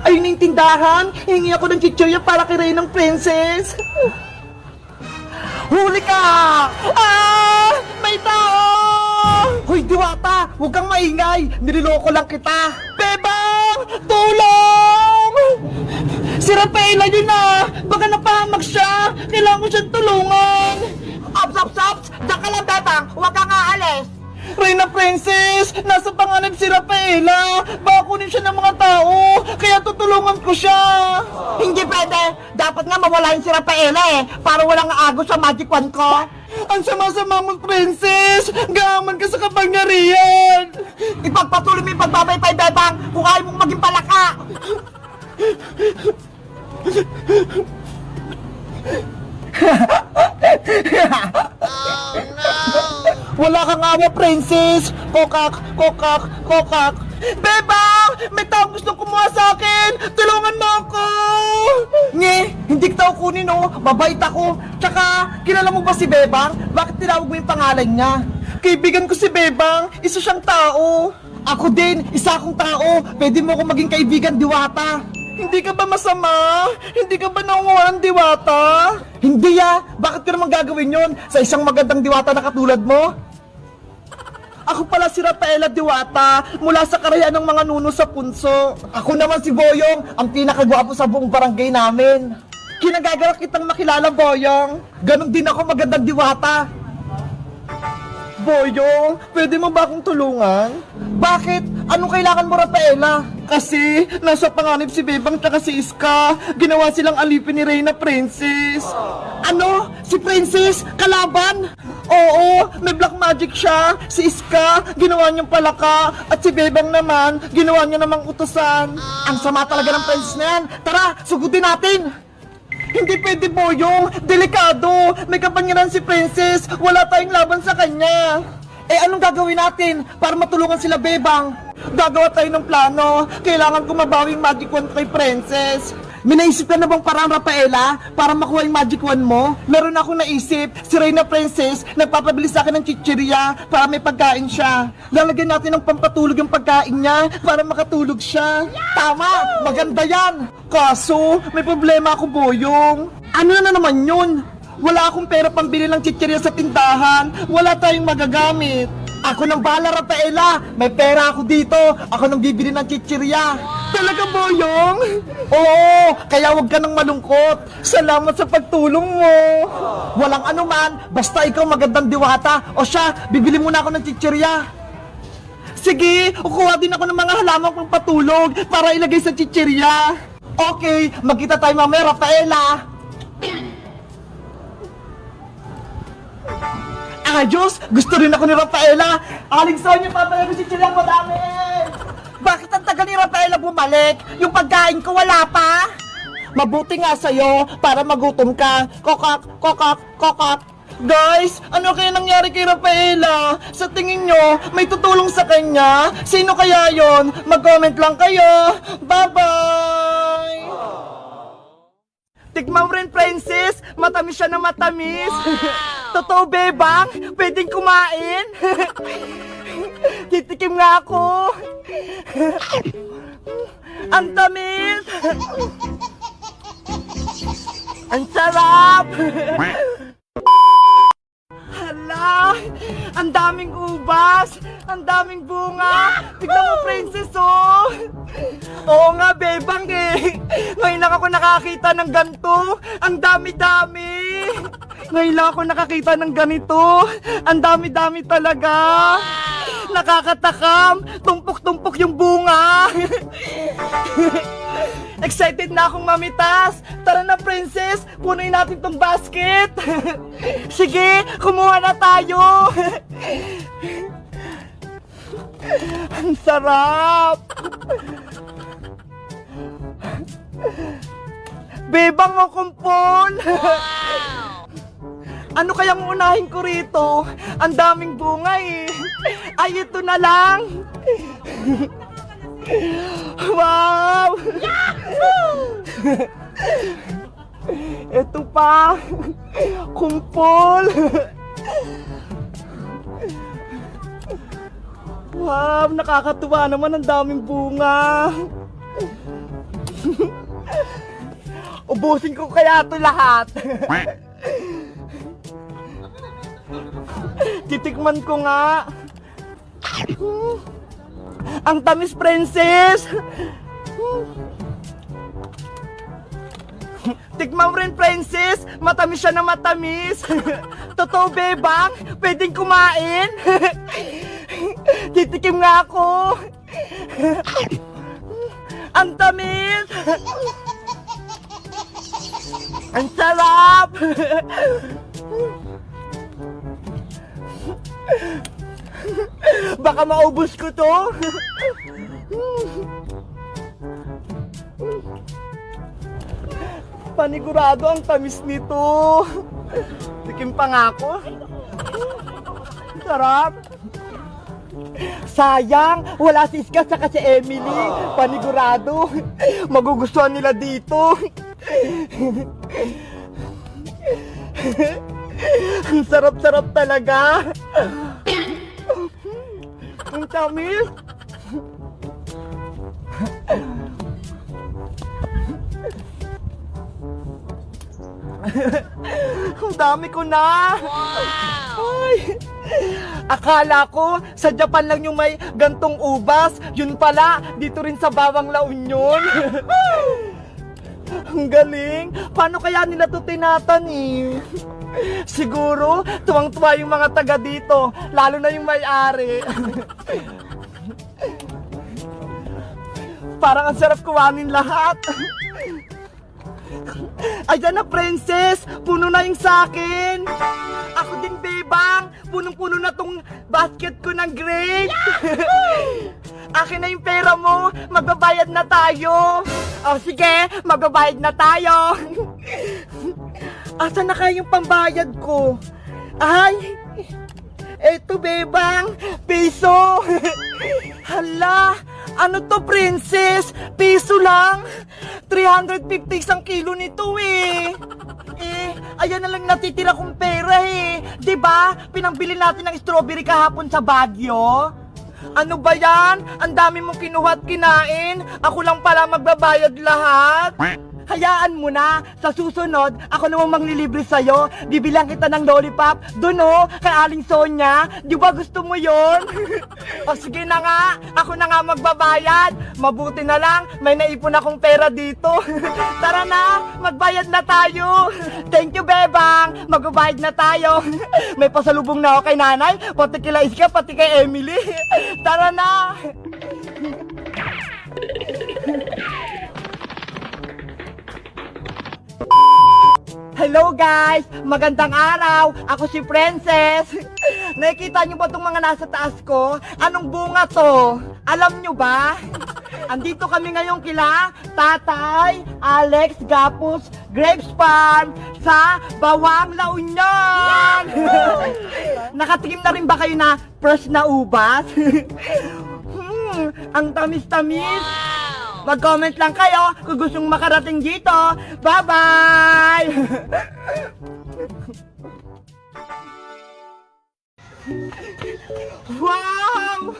Ayun na yung tindahan. Hingi ako ng chichirya para kay Reynang Princess. Huli ka! Ah! May tao! Hoy, Diwata! Huwag kang maingay! Niloloko lang kita! Bebang! Tulong! Si Rafaela yun na! Baka napahamak siya! Kailangan ko siyang tulungan! Ops! Diyan ka lang, Bebang! Huwag kang aalis! Reyna Princess! Nasa panganib si Rafaela! Baka kunin siya ng mga tao! Kaya tutulungan ko siya! Hindi pwede! Dapat nga mawalain si Rafaela para walang agos sa magic wand ko! Ang sama-sama mo, Princess! Gaman ka sa kapangyarihan! Ipagpatuloy mo yung pagbabaypay, Bebang! Kung ayaw mong maging palaka! Wala kang awa, Princess! Kokak! Bebang! May taong gustong kumuha sa akin! Tulungan mo ako! Nge! Hindi kita kunin, oh! Mabait ako! Tsaka, kilala mo ba si Bebang? Bakit tinawag mo yung pangalan niya? Kaibigan ko si Bebang! Isa siyang tao! Ako din! Isa akong tao! Pwede mo akong maging kaibigan, Diwata! Hindi ka ba masama? Hindi ka ba nangunguha ng Diwata? Hindi Bakit ko naman gagawin yon sa isang magandang Diwata na katulad mo? Ako pala si Rafaela Diwata mula sa karayan ng mga nuno sa punso. Ako naman si Boyong, ang pinakagwapo sa buong barangay namin. Kinagagalak kitang makilala, Boyong. Ganon din ako magandang Diwata. Boyong, pwede mo ba akong tulungan? Bakit? Anong kailangan mo, Rafaela? Kasi, nasa panganib si Bebang tsaka si Iska. Ginawa silang alipin ni Reyna Princess. Ano? Si Princess? Kalaban? Oo, may black magic siya. Si Iska, ginawa niyang palaka. At si Bebang naman, ginawa niya namang utusan. Ang sama talaga ng princess na yan. Tara, sugutin natin! Hindi pwede, Boyong! Delikado! May kapangyarihan si Princess! Wala tayong laban sa kanya! Eh, anong gagawin natin para matulungan sila, Bebang? Gagawa tayo ng plano. Kailangan ko mabawi yung magic wand kay Princess. May naisip ka na bang parang, Rafaela, para makuha yung magic wand mo? Meron akong naisip. Si Reyna Princess nagpapabili sa akin ng chichirya para may pagkain siya. Lalagyan natin ng pampatulog yung pagkain niya para makatulog siya. Tama! Maganda yan! Kaso, may problema ako, Boyong. Ano na naman yun? Wala akong pera pambili ng chichirya sa tindahan. Wala tayong magagamit. Ako nang bahala, Rafaela. May pera ako dito. Ako nang bibili ng chichirya. Talaga, Boyong? Oo, kaya wag ka nang malungkot. Salamat sa pagtulong mo. Walang anuman, basta ikaw magandang Diwata. O siya, bibili muna ako ng chichirya. Sige, kukuha din ako ng mga halamang pang patulog para ilagay sa chichirya. Okay, magkita tayo mamaya, Rafaela. Diyos, gusto rin ako ni Rafaela. Aling Sonia, papaya ko si Chilang madami. Bakit ang tagal ni Rafaela bumalik? Yung pagkain ko wala pa. Mabuti nga sa'yo para magutom ka. Kokak. Guys, ano kaya nangyari kay Rafaela? Sa tingin nyo, may tutulong sa kanya? Sino kaya yon? Mag-comment lang kayo. Bye-bye! Tikman mo rin, Princess. Matamis siya na matamis. Totoo, Bebang? Pwedeng kumain? Titikim nga ako. Ang tamis. Ang sarap. Hala, ang daming ubas. Ang daming bunga. Tignan mo, Princess, oh. Oo nga, Bebang eh. Ngayon lang ako nakakita ng ganito. Ang dami-dami. Ngayon lang ako nakakita ng ganito. Ang dami-dami talaga. Nakakatakam. Tumpok-tumpok yung bunga. Excited na akong mamitas. Tara na, Princess. Punuin natin tong basket. Sige, kumuha na tayo. Ang sarap. Bebang mo kumpol. Ano kayang unahin ko rito? Ang daming bunga eh. Ay, ito na lang. Wow! Ito pa. Kumpol. Wow, nakakatuwa naman, ang daming bunga. Ubusin ko kaya ito lahat. Titikman ko nga. Ang tamis, princess. Tikman mo rin, princess. Matamis siya na matamis. Totoo, bebang? Pwedeng kumain? Titikim nga ako. Ang tamis. Ang sarap. Baka maubos ko to. Panigurado ang tamis nito. Tikim pa nga ako. Sarap. Sayang, wala si Iska saka si Emily. Panigurado. Magugustuhan nila dito. Ang sarap-sarap talaga. Ang tamis. Ang dami ko na. Ay. Akala ko sa Japan lang yung may gantong ubas. Yun pala, dito rin sa Bawang La Union. Ang galing. Paano kaya nila to tinatanim? Siguro, tuwang-tuwa yung mga taga dito. Lalo na yung may-ari. Parang ang sarap kuhanin lahat. Ayan na, princess. Puno na yung sakin. Ako din, bebang. Punong-puno na tong basket ko ng grapes. Akin na yung pera mo. Magbabayad na tayo. O sige, magbabayad na tayo. Asa na kaya yung pambayad ko? Ay, eto, bebang. Piso. Hala, ano to, princess? Piso lang. 350 isang kilo nito eh. Ayan na lang natitira kong pera eh. 'Di ba? Pinangbili natin ng strawberry kahapon sa Baguio. Ano ba yan? Ang dami mong kinuha at kinain. Ako lang pala magbabayad lahat. Hayaan mo na. Sa susunod, ako namang manglilibre sa'yo. Bibilang kita ng lollipop. Doon o, kay Aling Sonia. Di ba gusto mo yon? O sige na nga. Ako na nga magbabayad. Mabuti na lang, may naipon akong pera dito. Tara na, magbayad na tayo. Thank you, bebang. Magbabayad na tayo. May pasalubong na ako kay nanay. Pati kila Iska, pati kay Emily. Tara na. Hello guys! Magandang araw! Ako si Princess! Nakikita niyo ba itong mga nasa taas ko? Anong bunga to? Alam niyo ba? Andito kami ngayon kila Tatay Alex Gapus Grapes Farm sa Bawang La Union! Nakatikim na rin ba kayo na fresh na ubas? Ang tamis-tamis! Mag-comment lang kayo kung gustong makarating dito. Bye-bye! Wow!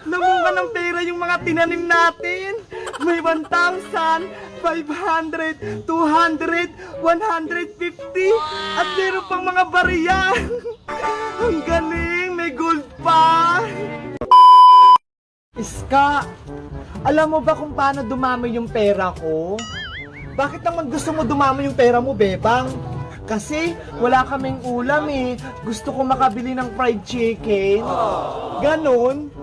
Namunga ng pera yung mga tinanim natin. May 1,000, 500, 200, 150 at meron pang mga bariya. Ang galing! May gold pa! Iska, alam mo ba kung paano dumami yung pera ko? Bakit naman gusto mo dumami yung pera mo, bebang? Kasi wala kaming ulam eh. Gusto ko makabili ng fried chicken. Ganon?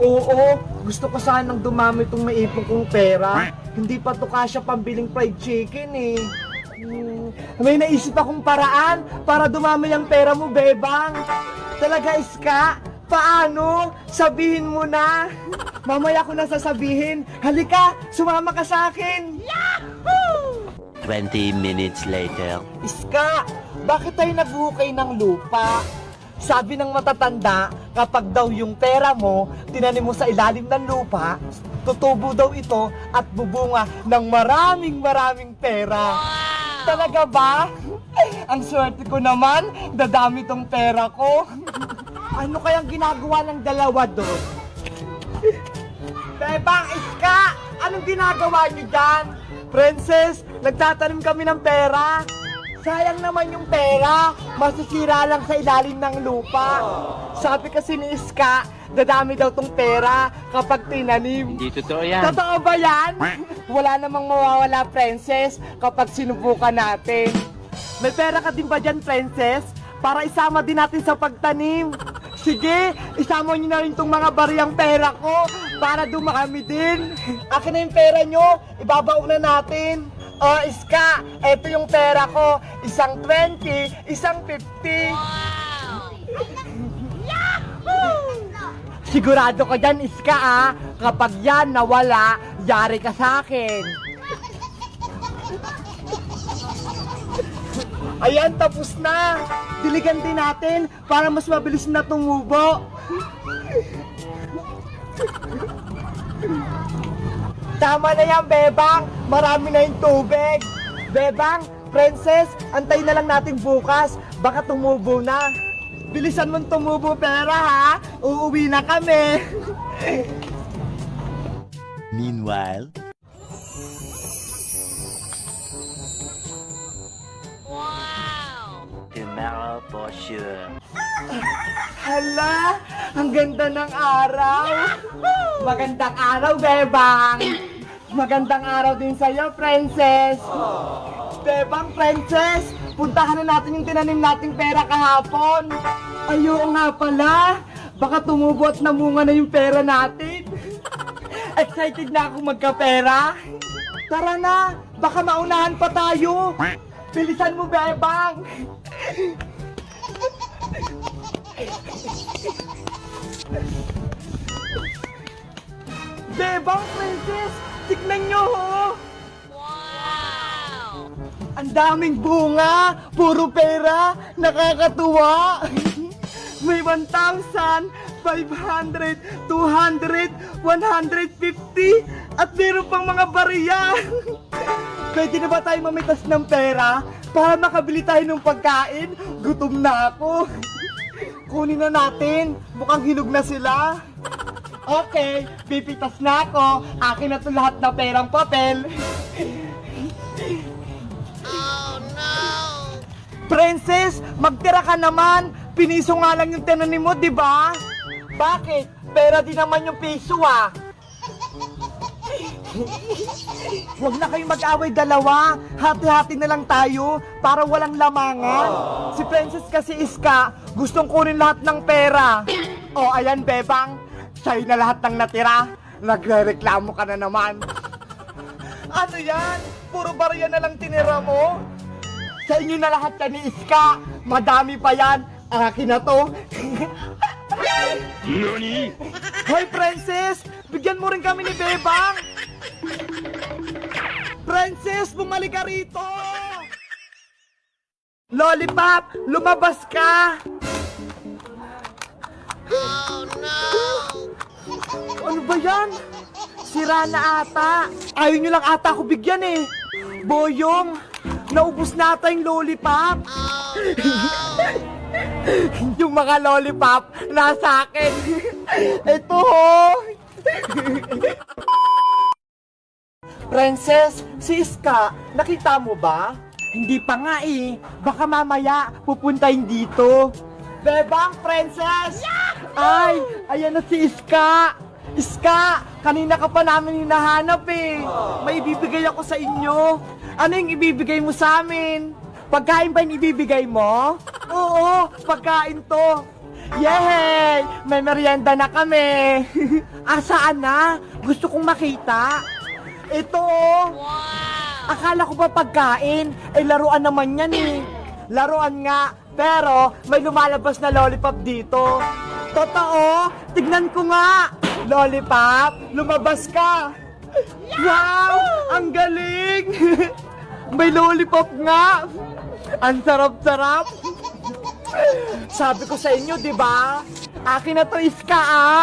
Oo, gusto ko sanang dumami itong maipon kong pera. Hindi pa to kasya pambiling fried chicken eh. May naisip akong paraan para dumami ang pera mo, bebang. Talaga, Iska? Paano? Sabihin mo na. Mamaya ko na sasabihin. Halika, sumama ka sa akin. Yahoo! 20 minutes later. Iska, bakit tayo naghukay ng lupa? Sabi ng matatanda, kapag daw yung pera mo, tinanim mo sa ilalim ng lupa, tutubo daw ito at bubunga ng maraming pera. Talaga ba? Ang swerte ko naman, dadami tong pera ko. Ano kayang ginagawa ng dalawa doon? Bebang, Iska, anong ginagawa niyo dyan? Princess, nagtatanim kami ng pera. Sayang naman yung pera, masisira lang sa ilalim ng lupa. Sabi kasi ni Iska, dadami daw tong pera kapag tinanim. Hindi totoo yan. Totoo ba yan? Wala namang mawawala, Princess, kapag sinubukan natin. May pera ka din ba dyan, Princess? Para isama din natin sa pagtanim. Sige, isama nyo na rin tong mga bariyang pera ko para dumami din. Akin na yung pera nyo, ibabaon na natin. Oh, Iska, eto yung pera ko. Isang 20, isang 50. Sigurado ka dyan, Iska, ah. Kapag yan nawala, yari ka sa akin. Ayan, tapos na. Diligan din natin para mas mabilis na tumubo. Tama na yan, Bebang. Marami na yung tubig. Bebang, Princess, antay na lang natin bukas. Baka tumubo na. Bilisan mong tumubo pera, ha? Uuwi na kami. Meanwhile, tomorrow for sure. Hala, ang ganda ng araw. Magandang araw, Bebang. Magandang araw din sa'yo, Princess. Bebang, Princess, puntahan na natin yung tinanim nating pera kahapon. Ayaw nga pala. Baka tumubo at namunga na yung pera natin. Excited na ako magkapera. Tara na, baka maunahan pa tayo. Bilisan mo, Bebang. Bebang, Princess, tignan nyo, ho. Wow! Ang daming bunga, puro pera, nakakatuwa. May 1,000, 500, 200, 150, at meron pang mga bariya. Pwede na ba tayo mamitas ng pera para makabili tayo ng pagkain? Gutom na ako. Kunin na natin, mukhang hinog na sila. Okay, pipitas na ako. Akin na to lahat na perang papel. Oh no! Princess, magtira ka naman. Piniso nga lang yung tinanim mo, di ba? Bakit? Pera din naman yung piso, ah. Huwag na kayong mag-away dalawa. Hati-hati na lang tayo para walang lamangan. Si Princess kasi Iska, gustong kunin lahat ng pera. O, ayan, Bebang. Sa'yo na lahat ng natira. Nagre-reklamo ka na naman. Ano yan? Puro barya na lang tinira mo? Sa inyo na lahat yan ni Iska. Madami pa yan. Akin na to. Nani? Hoy, Princess! Bigyan mo rin kami ni Bebang! Princess, bumalik ka rito! Lollipop, lumabas ka! Oh, no! Ano ba yan? Sira na ata. Ayaw nyo lang ata ako bigyan eh. Boyong, naubos na ata yung lollipop. Oh, no! Yung mga lollipop nasa akin. Ito ho. Princess, si Iska, nakita mo ba? Hindi pa nga eh. Baka mamaya pupuntahin dito. Bebang, Princess! Ay, ayan na si Iska. Iska, kanina ka pa namin hinahanap eh. May ibibigay ako sa inyo. Ano yung ibibigay mo sa amin? Pagkain ba yung ibibigay mo? Oo, pagkain to. Yay! May merienda na kami. Asaan na? Gusto kong makita. Ito. Wow! Akala ko ba pagkain? Eh, laruan naman yan eh. Laruan nga, pero may lumalabas na lollipop dito. Totoo? Tignan ko nga. Lollipop, lumabas ka. Wow! Ang galing! May lollipop nga. Ang sarap-sarap. Sabi ko sa inyo, di ba? Akin na to, Iska, ah.